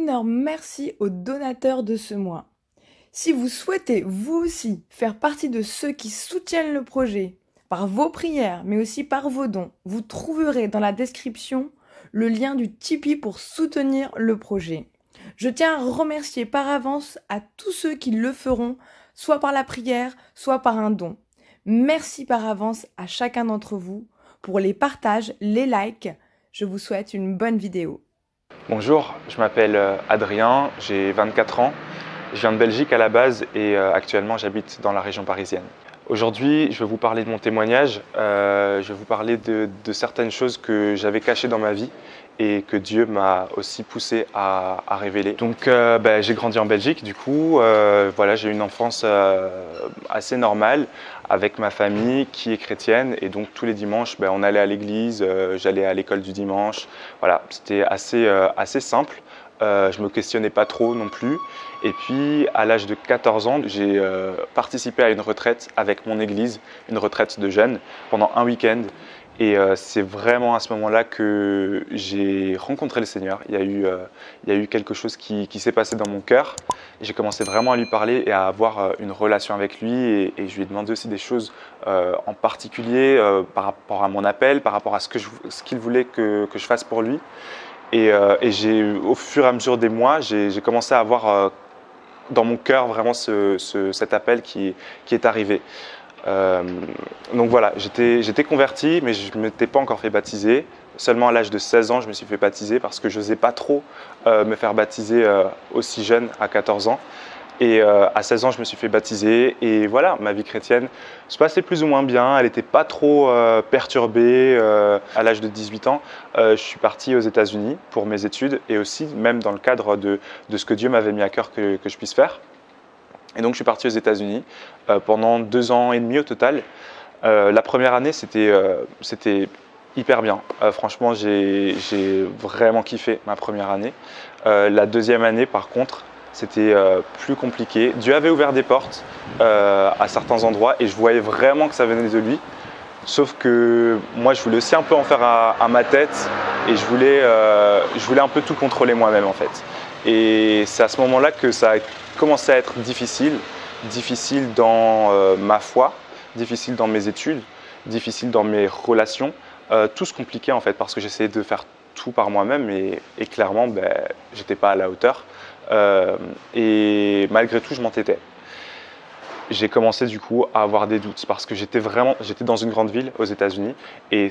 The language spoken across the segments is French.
énorme merci aux donateurs de ce mois. Si vous souhaitez, vous aussi, faire partie de ceux qui soutiennent le projet par vos prières, mais aussi par vos dons, vous trouverez dans la description le lien du Tipeee pour soutenir le projet. Je tiens à remercier par avance à tous ceux qui le feront, soit par la prière, soit par un don. Merci par avance à chacun d'entre vous pour les partages, les likes. Je vous souhaite une bonne vidéo. Bonjour, je m'appelle Adrien, j'ai 24 ans. Je viens de Belgique à la base et actuellement j'habite dans la région parisienne. Aujourd'hui, je vais vous parler de mon témoignage. Je vais vous parler de certaines choses que j'avais cachées dans ma vie et que Dieu m'a aussi poussé à révéler. Donc j'ai grandi en Belgique, du coup, voilà, j'ai eu une enfance assez normale avec ma famille qui est chrétienne et donc tous les dimanches, on allait à l'église, j'allais à l'école du dimanche. Voilà, c'était assez simple. Je me questionnais pas trop non plus. Et puis, à l'âge de 14 ans, j'ai participé à une retraite avec mon église, une retraite de jeunes, pendant un week-end. Et c'est vraiment à ce moment-là que j'ai rencontré le Seigneur. Il y a eu quelque chose qui s'est passé dans mon cœur. J'ai commencé vraiment à lui parler et à avoir une relation avec lui. Et je lui ai demandé aussi des choses en particulier par rapport à mon appel, par rapport à ce qu'il voulait que je fasse pour lui. Et au fur et à mesure des mois, j'ai commencé à avoir dans mon cœur vraiment cet appel qui est arrivé. Donc voilà, j'étais converti, mais je ne m'étais pas encore fait baptiser. Seulement à l'âge de 16 ans, je me suis fait baptiser parce que je n'osais pas trop me faire baptiser aussi jeune, à 14 ans. Et à 16 ans, je me suis fait baptiser et voilà, ma vie chrétienne se passait plus ou moins bien. Elle n'était pas trop perturbée. À l'âge de 18 ans, je suis parti aux États-Unis pour mes études et aussi même dans le cadre de ce que Dieu m'avait mis à cœur que je puisse faire. Et donc, je suis parti aux États-Unis pendant 2 ans et demi au total. La première année, c'était hyper bien. Franchement, j'ai vraiment kiffé ma première année. La deuxième année, par contre, c'était plus compliqué. Dieu avait ouvert des portes à certains endroits et je voyais vraiment que ça venait de lui. Sauf que moi, je voulais aussi un peu en faire à ma tête et je voulais un peu tout contrôler moi-même en fait. Et c'est à ce moment-là que ça a commencé à être difficile dans ma foi, difficile dans mes études, difficile dans mes relations. Tout se compliquait en fait parce que j'essayais de faire tout par moi-même et clairement, j'étais pas à la hauteur. Et malgré tout, je m'entêtais. J'ai commencé du coup à avoir des doutes parce que j'étais dans une grande ville aux États-Unis et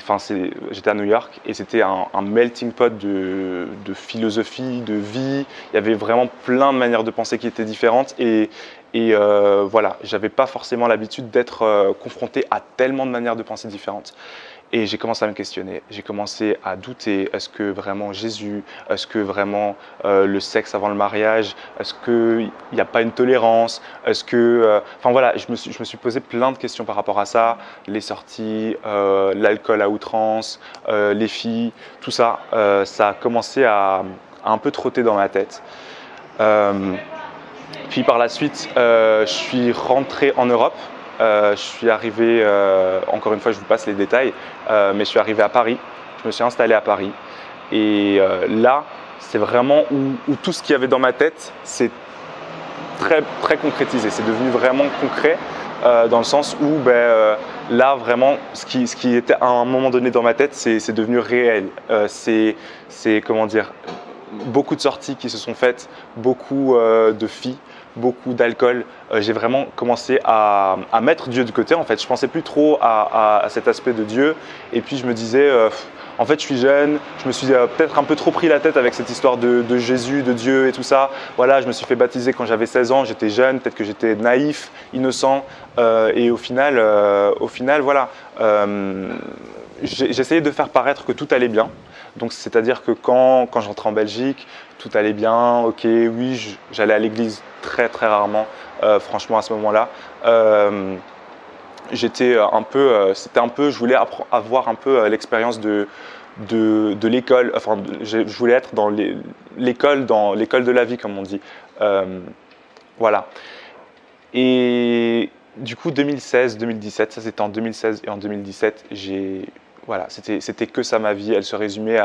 j'étais à New York et c'était un melting pot de philosophie, de vie. Il y avait vraiment plein de manières de penser qui étaient différentes et voilà, j'avais pas forcément l'habitude d'être confronté à tellement de manières de penser différentes. Et j'ai commencé à me questionner, j'ai commencé à douter, est-ce que vraiment Jésus, est-ce que vraiment le sexe avant le mariage, est-ce qu'il n'y a pas une tolérance, est-ce que… Enfin voilà, je me suis posé plein de questions par rapport à ça, les sorties, l'alcool à outrance, les filles, tout ça, ça a commencé à un peu trotter dans ma tête. Puis par la suite, je suis rentré en Europe. Je suis arrivé, encore une fois je vous passe les détails, mais je suis arrivé à Paris, je me suis installé à Paris et là c'est vraiment où tout ce qu'il y avait dans ma tête c'est très, très concrétisé, c'est devenu vraiment concret dans le sens où là vraiment ce qui était à un moment donné dans ma tête c'est devenu réel, c'est comment dire, beaucoup de sorties qui se sont faites, beaucoup de filles, beaucoup d'alcool. J'ai vraiment commencé à mettre Dieu de côté en fait. Je pensais plus trop à cet aspect de Dieu et puis je me disais en fait je suis jeune, je me suis peut-être un peu trop pris la tête avec cette histoire de Jésus, de Dieu et tout ça. Voilà, je me suis fait baptiser quand j'avais 16 ans, j'étais jeune, peut-être que j'étais naïf, innocent et au final voilà, j'essayais de faire paraître que tout allait bien. Donc c'est-à-dire que quand j'entrais en Belgique, tout allait bien, ok, oui, j'allais à l'église très très rarement, franchement à ce moment-là. C'était un peu, je voulais avoir un peu l'expérience de l'école, enfin je voulais être dans l'école de la vie comme on dit. Voilà. Et du coup 2016-2017, ça c'était en 2016 et en 2017, voilà, c'était que ça ma vie, elle se résumait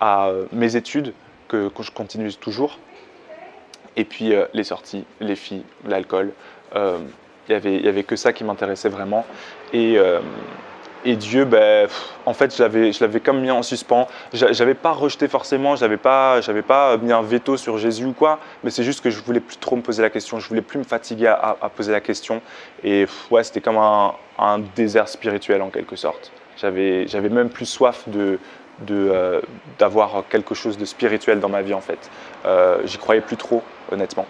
à mes études que je continue toujours. Et puis les sorties, les filles, l'alcool, il y avait que ça qui m'intéressait vraiment. Et Dieu, ben, en fait, je l'avais comme mis en suspens. J'avais pas rejeté forcément, j'avais pas mis un veto sur Jésus ou quoi, mais c'est juste que je voulais plus trop me poser la question, je voulais plus me fatiguer à poser la question. Et ouais, c'était comme un désert spirituel en quelque sorte. J'avais même plus soif d'avoir quelque chose de spirituel dans ma vie en fait. J'y croyais plus trop, honnêtement.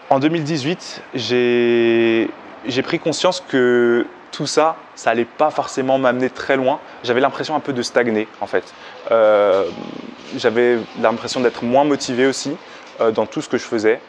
En 2018, j'ai pris conscience que tout ça, ça allait pas forcément m'amener très loin. J'avais l'impression un peu de stagner en fait. J'avais l'impression d'être moins motivé aussi dans tout ce que je faisais.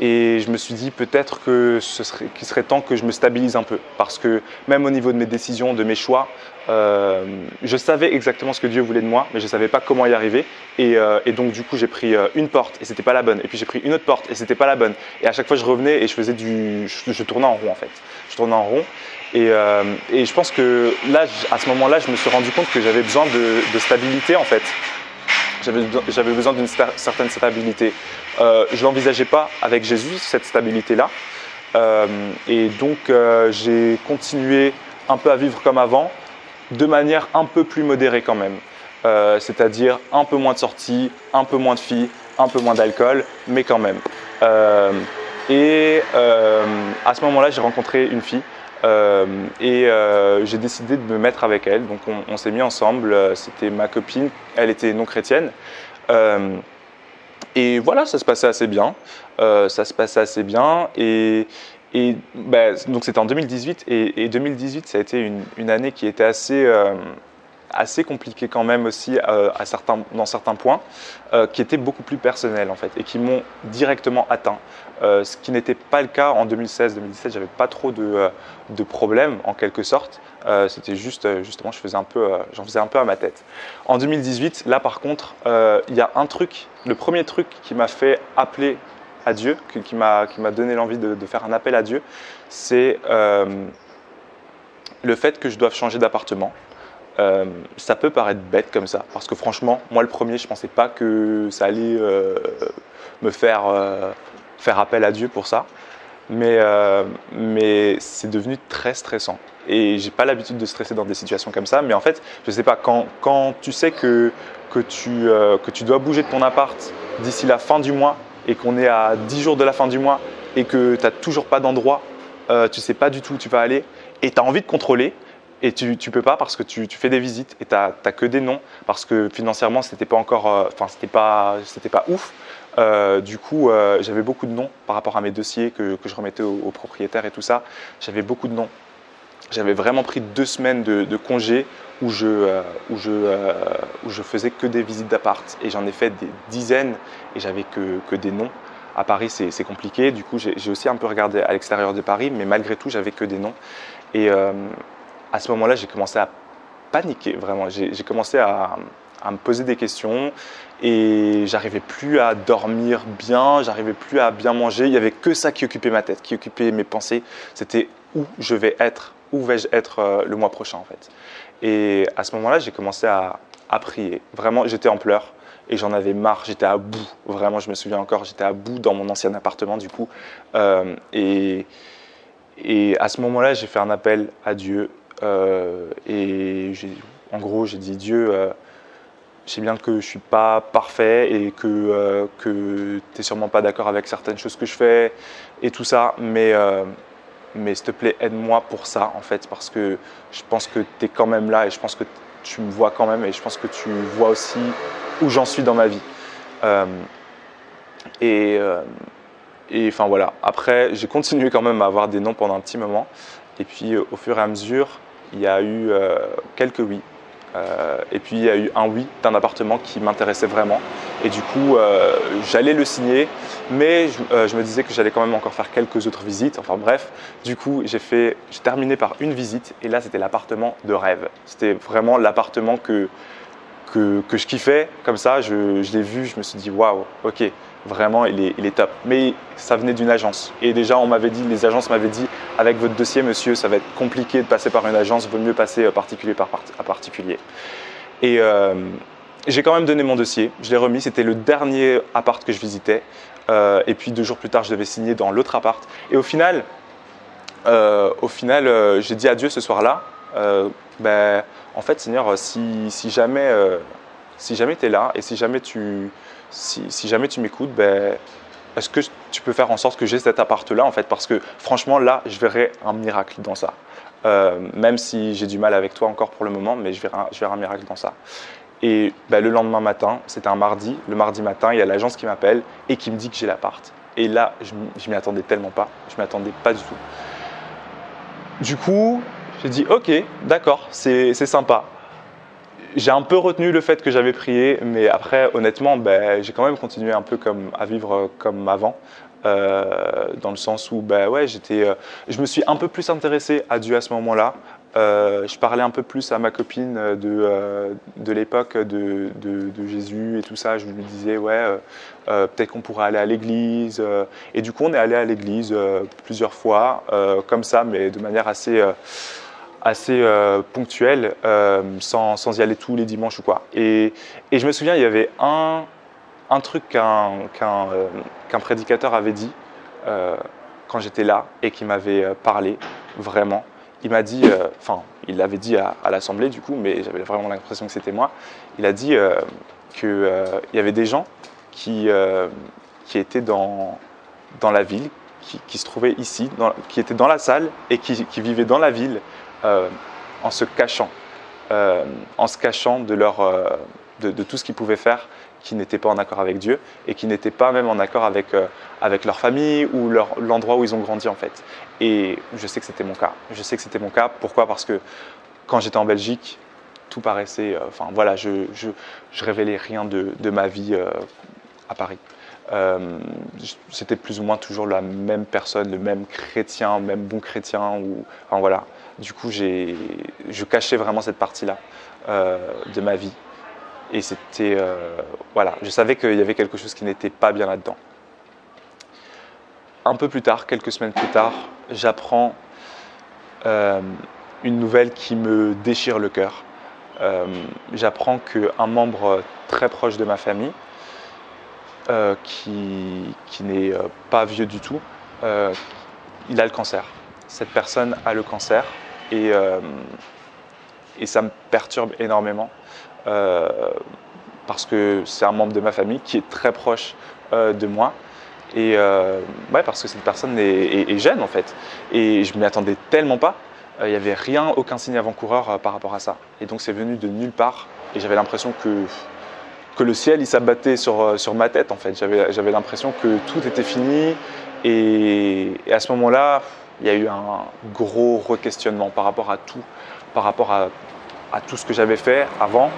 Et je me suis dit peut-être qu'il serait temps que je me stabilise un peu. Parce que même au niveau de mes décisions, de mes choix, je savais exactement ce que Dieu voulait de moi, mais je ne savais pas comment y arriver. Et donc du coup, j'ai pris une porte et c'était pas la bonne. Et puis j'ai pris une autre porte et c'était pas la bonne. Et à chaque fois, je revenais et je tournais en rond en fait. Je tournais en rond. Et je pense que là, à ce moment-là, je me suis rendu compte que j'avais besoin de stabilité en fait. J'avais besoin d'une certaine stabilité. Je ne l'envisageais pas avec Jésus, cette stabilité-là. Et donc, j'ai continué un peu à vivre comme avant, de manière un peu plus modérée quand même. C'est-à-dire un peu moins de sorties, un peu moins de filles, un peu moins d'alcool, mais quand même. À ce moment-là, j'ai rencontré une fille. J'ai décidé de me mettre avec elle, donc on s'est mis ensemble, c'était ma copine, elle était non chrétienne, et voilà, ça se passait assez bien, donc c'était en 2018, et 2018 ça a été une année qui était assez compliquée quand même aussi dans certains points, qui étaient beaucoup plus personnels en fait, et qui m'ont directement atteint. Ce qui n'était pas le cas en 2016-2017, j'avais pas trop de problèmes en quelque sorte. C'était justement, j'en faisais un peu à ma tête. En 2018, là par contre, il y a un truc, le premier truc qui m'a fait appeler à Dieu, qui m'a donné l'envie de faire un appel à Dieu, c'est le fait que je doive changer d'appartement. Ça peut paraître bête comme ça, parce que franchement, moi le premier, je ne pensais pas que ça allait me faire appel à Dieu pour ça, mais c'est devenu très stressant. Et j'ai pas l'habitude de stresser dans des situations comme ça, mais en fait, je sais pas, quand tu sais que tu dois bouger de ton appart d'ici la fin du mois, et qu'on est à 10 jours de la fin du mois, et que tu n'as toujours pas d'endroit, tu sais pas du tout où tu vas aller, et tu as envie de contrôler, et tu peux pas parce que tu fais des visites et tu n'as que des noms, parce que financièrement c'était pas encore, c'était pas ouf. Du coup, j'avais beaucoup de noms par rapport à mes dossiers que je remettais aux propriétaires et tout ça. J'avais beaucoup de noms. J'avais vraiment pris 2 semaines de congé où je faisais que des visites d'appart, et j'en ai fait des dizaines et j'avais que des noms. À Paris, c'est compliqué. Du coup, j'ai aussi un peu regardé à l'extérieur de Paris, mais malgré tout, j'avais que des noms. Et à ce moment-là, j'ai commencé à paniquer, vraiment. J'ai commencé à me poser des questions, et j'arrivais plus à dormir bien, j'arrivais plus à bien manger. Il n'y avait que ça qui occupait ma tête, qui occupait mes pensées. C'était où vais-je être le mois prochain en fait. Et à ce moment-là, j'ai commencé à prier. Vraiment, j'étais en pleurs et j'en avais marre, j'étais à bout. Vraiment, je me souviens encore, j'étais à bout dans mon ancien appartement du coup. Et à ce moment-là, j'ai fait un appel à Dieu. En gros, j'ai dit Dieu, je sais bien que je ne suis pas parfait et que tu n'es sûrement pas d'accord avec certaines choses que je fais et tout ça, mais s'il te plaît, aide-moi pour ça en fait, parce que je pense que tu es quand même là et je pense que tu me vois quand même et je pense que tu vois aussi où j'en suis dans ma vie. Enfin voilà, après j'ai continué quand même à avoir des noms pendant un petit moment, et puis au fur et à mesure, il y a eu quelques oui. Et puis il y a eu un oui d'un appartement qui m'intéressait vraiment, et du coup j'allais le signer, mais je me disais que j'allais quand même encore faire quelques autres visites. Enfin bref, du coup j'ai terminé par une visite, et là c'était l'appartement de rêve. C'était vraiment l'appartement que je kiffais. Comme ça, je l'ai vu, je me suis dit waouh, ok, vraiment il est top. Mais ça venait d'une agence, et déjà les agences m'avaient dit, avec votre dossier monsieur, ça va être compliqué de passer par une agence, il vaut mieux passer particulier par particulier. Et j'ai quand même donné mon dossier, je l'ai remis, c'était le dernier appart que je visitais. Et puis 2 jours plus tard, je devais signer dans l'autre appart. Et au final, j'ai dit à Dieu ce soir-là, en fait, Seigneur, si jamais tu es là et si jamais tu m'écoutes, est-ce que tu peux faire en sorte que j'ai cet appart-là, en fait, parce que franchement, là, je verrai un miracle dans ça. Même si j'ai du mal avec toi encore pour le moment, mais je verrai un miracle dans ça. Et le lendemain matin, c'était un mardi, le mardi matin, il y a l'agence qui m'appelle et qui me dit que j'ai l'appart. Et là, je m'y attendais tellement pas, je m'y attendais pas du tout. Du coup, j'ai dit ok, d'accord, c'est sympa. J'ai un peu retenu le fait que j'avais prié, mais après, honnêtement, j'ai quand même continué un peu à vivre comme avant, dans le sens où je me suis un peu plus intéressé à Dieu à ce moment-là. Je parlais un peu plus à ma copine de l'époque de Jésus et tout ça. Je lui disais, peut-être qu'on pourrait aller à l'église. Et du coup, on est allé à l'église plusieurs fois, comme ça, mais de manière assez ponctuelle, sans y aller tous les dimanches ou quoi. Et je me souviens, il y avait un truc qu'un prédicateur avait dit quand j'étais là et qui m'avait parlé vraiment. Il m'a dit, il l'avait dit à l'assemblée du coup, mais j'avais vraiment l'impression que c'était moi. Il a dit qu'il y avait des gens qui étaient dans la ville, qui se trouvaient ici, qui étaient dans la salle et qui vivaient dans la ville en se cachant de tout ce qu'ils pouvaient faire, qui n'étaient pas en accord avec Dieu et qui n'étaient pas même en accord avec leur famille ou l'endroit où ils ont grandi en fait. Et je sais que c'était mon cas. Pourquoi ? Parce que quand j'étais en Belgique, tout paraissait... je révélais rien de ma vie à Paris. C'était plus ou moins toujours la même personne, le même chrétien, même bon chrétien. Du coup, je cachais vraiment cette partie-là de ma vie. Et c'était, je savais qu'il y avait quelque chose qui n'était pas bien là-dedans. Un peu plus tard, quelques semaines plus tard, j'apprends une nouvelle qui me déchire le cœur. J'apprends qu'un membre très proche de ma famille, qui n'est pas vieux du tout, il a le cancer. Cette personne a le cancer et ça me perturbe énormément. Parce que c'est un membre de ma famille qui est très proche de moi et parce que cette personne est jeune en fait et je m'y attendais tellement pas, il n'y avait rien, aucun signe avant-coureur par rapport à ça et donc c'est venu de nulle part et j'avais l'impression que le ciel il s'abattait sur ma tête en fait, j'avais l'impression que tout était fini et à ce moment-là il y a eu un gros re-questionnement par rapport à tout, par rapport à tout ce que j'avais fait avant,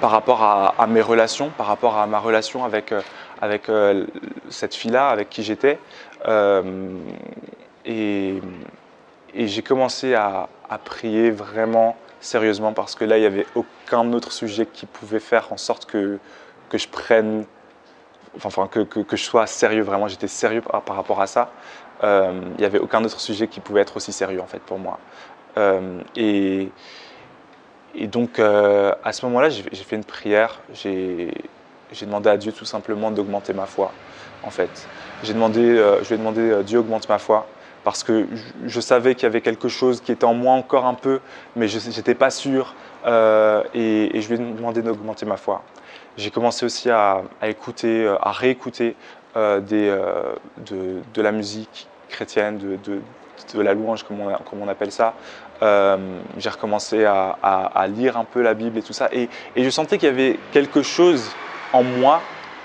par rapport à mes relations, par rapport à ma relation avec cette fille-là, avec qui j'étais. Et j'ai commencé à prier vraiment sérieusement parce que là, il n'y avait aucun autre sujet qui pouvait faire en sorte que je prenne, que je sois sérieux vraiment. J'étais sérieux par rapport à ça. Il n'y avait aucun autre sujet qui pouvait être aussi sérieux en fait pour moi. Et donc, à ce moment-là, j'ai fait une prière. J'ai demandé à Dieu tout simplement d'augmenter ma foi, en fait. Je lui ai demandé, Dieu augmente ma foi, parce que je savais qu'il y avait quelque chose qui était en moi encore un peu, mais je n'étais pas sûr. Et je lui ai demandé d'augmenter ma foi. J'ai commencé aussi à écouter, à réécouter de la musique chrétienne, de la louange, comme on appelle ça. J'ai recommencé à lire un peu la Bible et tout ça. Et je sentais qu'il y avait quelque chose en moi,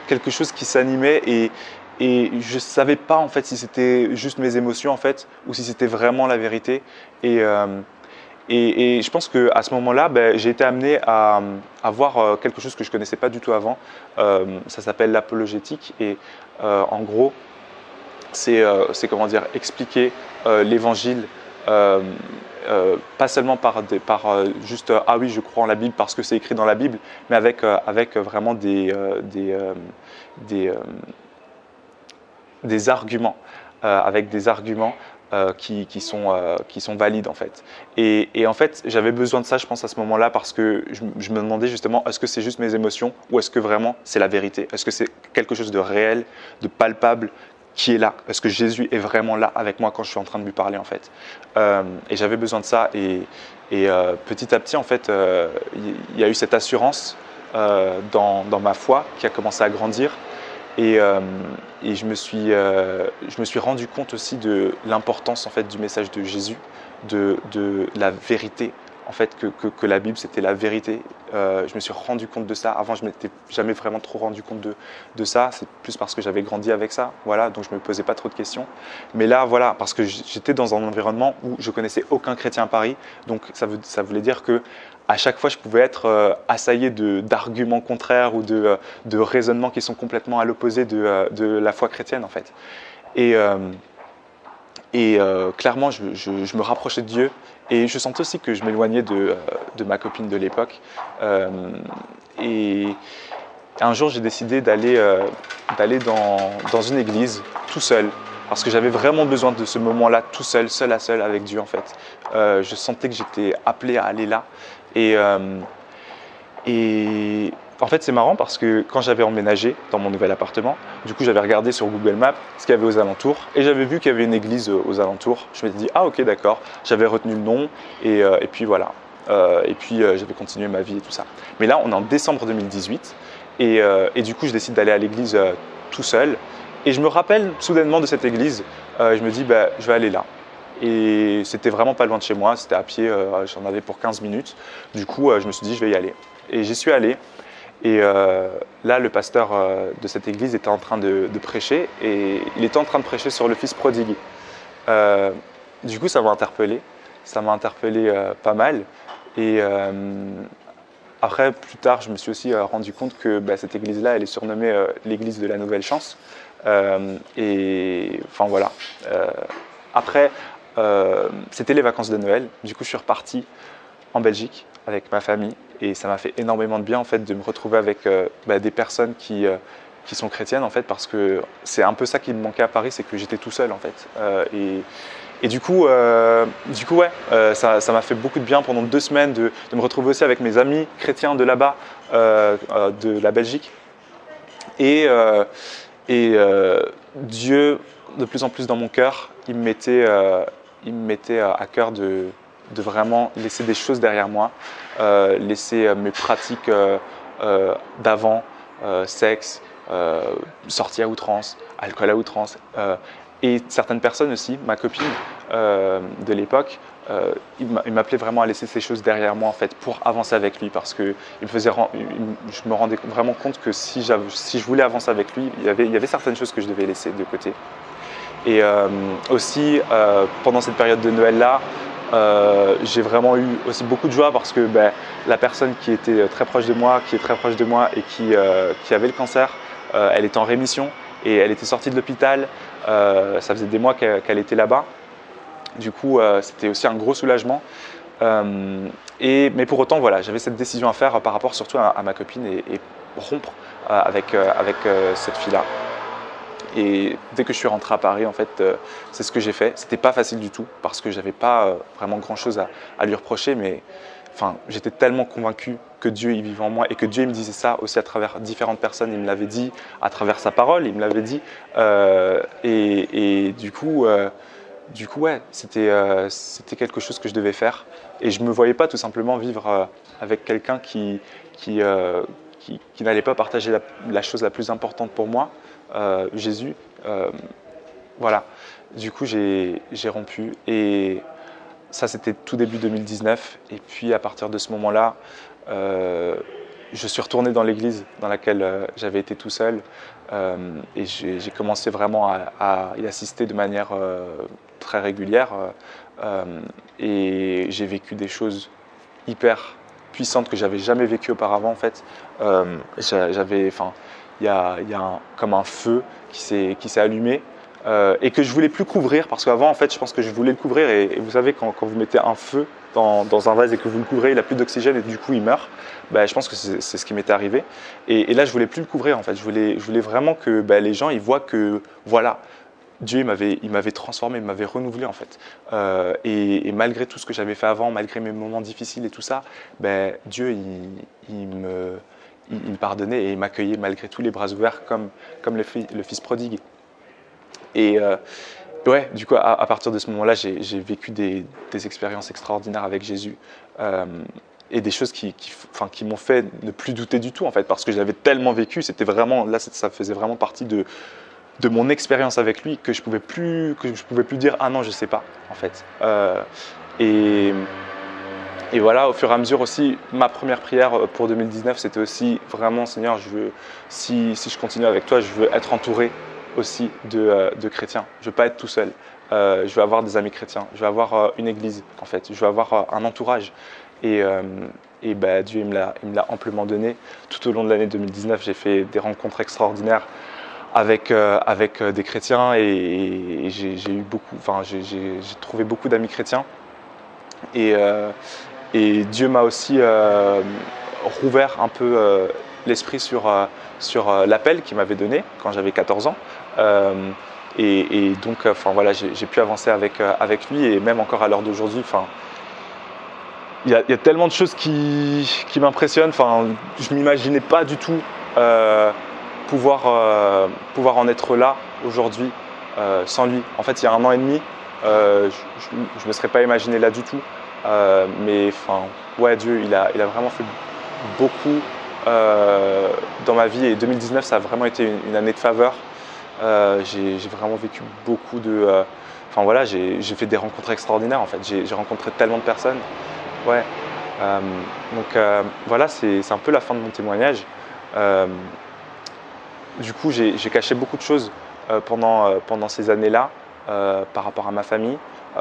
quelque chose qui s'animait et je ne savais pas en fait si c'était juste mes émotions en fait ou si c'était vraiment la vérité. Et je pense qu'à ce moment-là, j'ai été amené à voir quelque chose que je ne connaissais pas du tout avant. Ça s'appelle l'apologétique et en gros, c'est comment dire, expliquer l'évangile pas seulement par juste ah oui je crois en la Bible parce que c'est écrit dans la Bible, mais avec vraiment des arguments, avec des arguments qui sont valides en fait. Et en fait, j'avais besoin de ça, je pense, à ce moment-là, parce que je me demandais justement, est-ce que c'est juste mes émotions ou est-ce que vraiment c'est la vérité? Est-ce que c'est quelque chose de réel, de palpable qui est là? Est-ce que Jésus est vraiment là avec moi quand je suis en train de lui parler en fait? Et j'avais besoin de ça et petit à petit en fait, il y a eu cette assurance dans ma foi qui a commencé à grandir. Et je me suis rendu compte aussi de l'importance en fait du message de Jésus, de la vérité en fait que la Bible c'était la vérité. Je me suis rendu compte de ça. Avant je m'étais jamais vraiment trop rendu compte de ça. C'est plus parce que j'avais grandi avec ça, voilà, donc je me posais pas trop de questions. Mais là voilà, parce que j'étais dans un environnement où je connaissais aucun chrétien à Paris, donc ça voulait dire que à chaque fois, je pouvais être assaillé d'arguments contraires ou de raisonnements qui sont complètement à l'opposé de la foi chrétienne, en fait. Et clairement, je me rapprochais de Dieu et je sentais aussi que je m'éloignais de ma copine de l'époque. Et un jour, j'ai décidé d'aller dans une église tout seul. Parce que j'avais vraiment besoin de ce moment-là tout seul, seul à seul avec Dieu en fait. Je sentais que j'étais appelé à aller là. Et en fait, c'est marrant parce que quand j'avais emménagé dans mon nouvel appartement, du coup, j'avais regardé sur Google Maps ce qu'il y avait aux alentours et j'avais vu qu'il y avait une église aux alentours. Je m'étais dit, ah ok, d'accord. J'avais retenu le nom et puis voilà. J'avais continué ma vie et tout ça. Mais là, on est en décembre 2018 et du coup, je décide d'aller à l'église tout seul. Et je me rappelle soudainement de cette église. Je me dis, bah, je vais aller là. Et c'était vraiment pas loin de chez moi, c'était à pied, j'en avais pour 15 minutes. Du coup, je me suis dit, je vais y aller. Et j'y suis allé. Et là, le pasteur de cette église était en train de prêcher. Et il était en train de prêcher sur le fils prodigue. Du coup, ça m'a interpellé. Ça m'a interpellé pas mal. Et après, plus tard, je me suis aussi rendu compte que cette église-là, elle est surnommée l'église de la Nouvelle Chance. Et enfin voilà. Après, c'était les vacances de Noël. Du coup, je suis reparti en Belgique avec ma famille et ça m'a fait énormément de bien en fait de me retrouver avec des personnes qui sont chrétiennes en fait, parce que c'est un peu ça qui me manquait à Paris, c'est que j'étais tout seul en fait. Et du coup, ouais, ça m'a fait beaucoup de bien pendant 2 semaines de me retrouver aussi avec mes amis chrétiens de là-bas, de la Belgique. Et Dieu, de plus en plus dans mon cœur, il me mettait à cœur de vraiment laisser des choses derrière moi, laisser mes pratiques d'avant, sexe, sortie à outrance, alcool à outrance, et certaines personnes aussi, ma copine de l'époque, il m'appelait vraiment à laisser ces choses derrière moi en fait pour avancer avec lui, parce que je me rendais vraiment compte que si je voulais avancer avec lui, il y avait certaines choses que je devais laisser de côté. Et aussi pendant cette période de Noël là, j'ai vraiment eu aussi beaucoup de joie parce que la personne qui était très proche de moi, qui est très proche de moi et qui avait le cancer, elle était en rémission et elle était sortie de l'hôpital. Ça faisait des mois qu'elle était là-bas. Du coup, c'était aussi un gros soulagement. Mais pour autant, voilà, j'avais cette décision à faire par rapport surtout à ma copine et rompre avec cette fille-là. Et dès que je suis rentré à Paris, en fait, c'est ce que j'ai fait. C'était pas facile du tout parce que j'avais pas vraiment grand-chose à lui reprocher, mais enfin, j'étais tellement convaincu que Dieu il vivait en moi et que Dieu il me disait ça aussi à travers différentes personnes. Il me l'avait dit à travers sa parole, il me l'avait dit. Et du coup, ouais, c'était quelque chose que je devais faire. Et je me voyais pas tout simplement vivre avec quelqu'un qui n'allait pas partager la chose la plus importante pour moi. Jésus, voilà. Du coup, j'ai rompu et ça, c'était tout début 2019. Et puis, à partir de ce moment-là, je suis retourné dans l'église dans laquelle j'avais été tout seul et j'ai commencé vraiment à y assister de manière très régulière et j'ai vécu des choses hyper puissantes que j'avais jamais vécues auparavant en fait. Il y a comme un feu qui s'est allumé et que je voulais plus couvrir parce qu'avant en fait je pense que je voulais le couvrir et vous savez quand vous mettez un feu dans un vase et que vous le couvrez, il n'a plus d'oxygène et du coup il meurt. Je pense que c'est ce qui m'était arrivé et là je voulais plus le couvrir en fait. Je voulais vraiment que les gens ils voient que voilà, Dieu il m'avait transformé, il m'avait renouvelé en fait. Et malgré tout ce que j'avais fait avant, malgré mes moments difficiles et tout ça, ben, Dieu il me pardonnait et il m'accueillait malgré tout les bras ouverts comme le fils prodigue. Et ouais, du coup, à partir de ce moment-là, j'ai vécu des expériences extraordinaires avec Jésus. Et des choses qui m'ont fait ne plus douter du tout en fait, parce que je l'avais tellement vécu, c'était vraiment, là ça faisait vraiment partie de mon expérience avec lui que je pouvais plus dire ah non je sais pas en fait. Et voilà, au fur et à mesure aussi, ma première prière pour 2019, c'était aussi vraiment Seigneur, si je continue avec toi, je veux être entouré aussi de chrétiens. Je veux pas être tout seul. Je veux avoir des amis chrétiens. Je veux avoir une église en fait. Je veux avoir un entourage. Et bah, Dieu il me l'a amplement donné. Tout au long de l'année 2019, j'ai fait des rencontres extraordinaires avec des chrétiens et j'ai trouvé beaucoup d'amis chrétiens. Et Dieu m'a aussi rouvert un peu l'esprit sur l'appel qu'il m'avait donné quand j'avais 14 ans. Et donc, voilà, j'ai pu avancer avec lui et même encore à l'heure d'aujourd'hui. Il y a tellement de choses qui m'impressionnent. Je ne m'imaginais pas du tout pouvoir en être là aujourd'hui sans lui. En fait, il y a 1 an et demi, je ne me serais pas imaginé là du tout. Mais ouais, Dieu, il a vraiment fait beaucoup dans ma vie et 2019, ça a vraiment été une année de faveur. J'ai vraiment vécu beaucoup de... voilà, j'ai fait des rencontres extraordinaires en fait. J'ai rencontré tellement de personnes. Ouais. Donc voilà, c'est un peu la fin de mon témoignage. Du coup, j'ai caché beaucoup de choses pendant ces années-là par rapport à ma famille,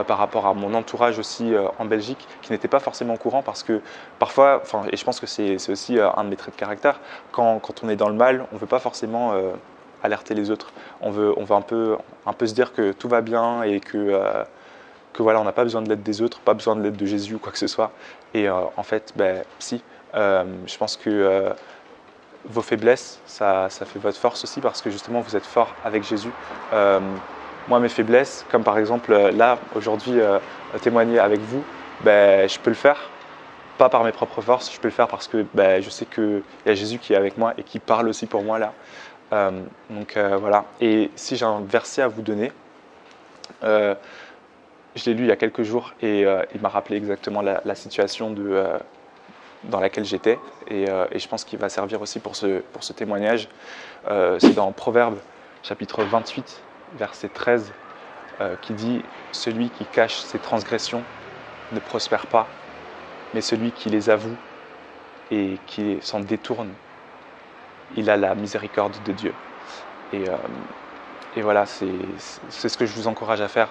par rapport à mon entourage aussi en Belgique, qui n'était pas forcément au courant parce que parfois, et je pense que c'est aussi un de mes traits de caractère, quand on est dans le mal, on ne veut pas forcément alerter les autres. On veut un peu se dire que tout va bien et que voilà, on n'a pas besoin de l'aide des autres, pas besoin de l'aide de Jésus ou quoi que ce soit. Et en fait, si, je pense que vos faiblesses, ça fait votre force aussi parce que justement, vous êtes fort avec Jésus. Moi, mes faiblesses, comme par exemple là, aujourd'hui, témoigner avec vous, je peux le faire, pas par mes propres forces, je peux le faire parce que je sais qu'il y a Jésus qui est avec moi et qui parle aussi pour moi là. Donc voilà. Et si j'ai un verset à vous donner, je l'ai lu il y a quelques jours et il m'a rappelé exactement la situation dans laquelle j'étais et je pense qu'il va servir aussi pour ce témoignage. C'est dans Proverbes chapitre 28, verset 13, qui dit « Celui qui cache ses transgressions ne prospère pas, mais celui qui les avoue et qui s'en détourne, il a la miséricorde de Dieu. » Et voilà, c'est ce que je vous encourage à faire,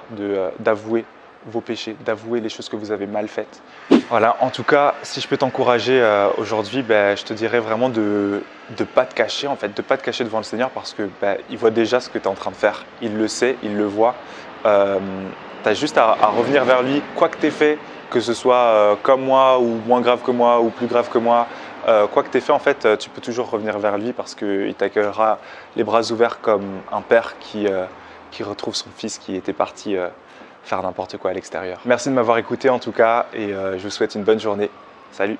d'avouer vos péchés, d'avouer les choses que vous avez mal faites. Voilà, en tout cas, si je peux t'encourager aujourd'hui, je te dirais vraiment de ne pas te cacher, en fait, de ne pas te cacher devant le Seigneur parce que il voit déjà ce que tu es en train de faire. Il le sait, il le voit. Tu as juste à revenir vers lui, quoi que tu aies fait, que ce soit comme moi ou moins grave que moi ou plus grave que moi. Quoi que tu aies fait, en fait, tu peux toujours revenir vers lui parce qu'il t'accueillera les bras ouverts comme un père qui retrouve son fils qui était parti faire n'importe quoi à l'extérieur. Merci de m'avoir écouté en tout cas et je vous souhaite une bonne journée. Salut!